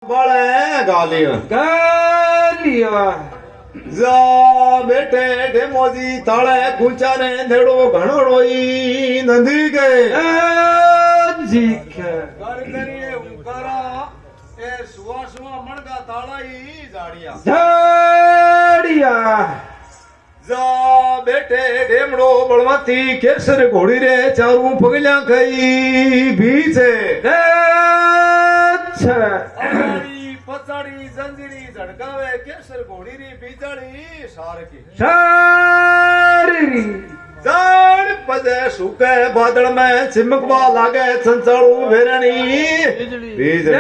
बड़े गालियां गालिया जा बेटे डेमोजी ताळे गुंचा ने नेड़ो घणोड़ोई नंदी गए जीख कर करिए उकारा ए सुवा सुवा मणगा ताळाई जाड़िया झाड़िया जा बेटे डेमड़ो बलवती केसर घोड़ी रे चारू पगल्या खई भीचे अगाड़ी पचाड़ी जंजीरी झड़कावे केसर घोड़ी री बीजाड़ी सारकी सारी जान पजे सुके बादल में चिमकवा लागे चंचलू भेरणी बीजड़ी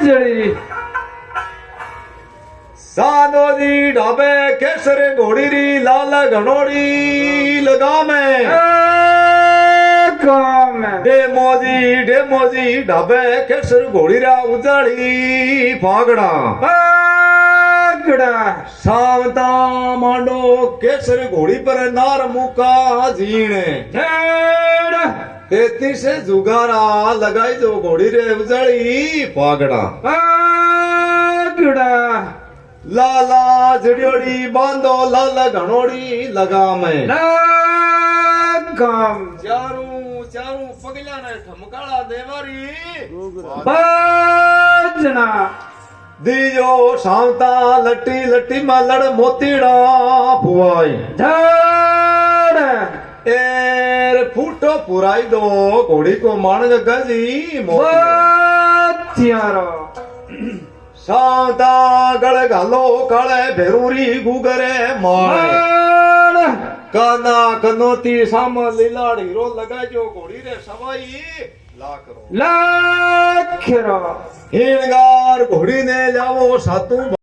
जड़ी सानोजी ढाबे केसर घोड़ी री लाल घनोड़ी लगा में काम डेमोजी ढाबे केसर घोड़ी रा उजाड़ी फागड़ा पागड़ा सावता मांडो केसर घोड़ी पर नार मुका जीणे झड़ तेती से जुगारा लगाई जो घोड़ी रे उजाड़ी फागड़ा पागड़ा लाला जड़ियोड़ी बांधो लाल घनोड़ी लगा में काम चारू चारू पगल्या ने ठमकाड़ा देवारी बाजना दीजो सावता लट्टी लट्टी में लड़ मोतीड़ा फुआई झाड़ एर फूटो पुराई दो घोड़ी को मान गजी बातियारो सावता गड़ घालो काले भेरूरी गुगरे मार काना कनोती साम लीलाड़ हीरो लगाजो घोड़ी रे सवाई लाकरो लाखरो हिणगार घोड़ी ने जावो सातू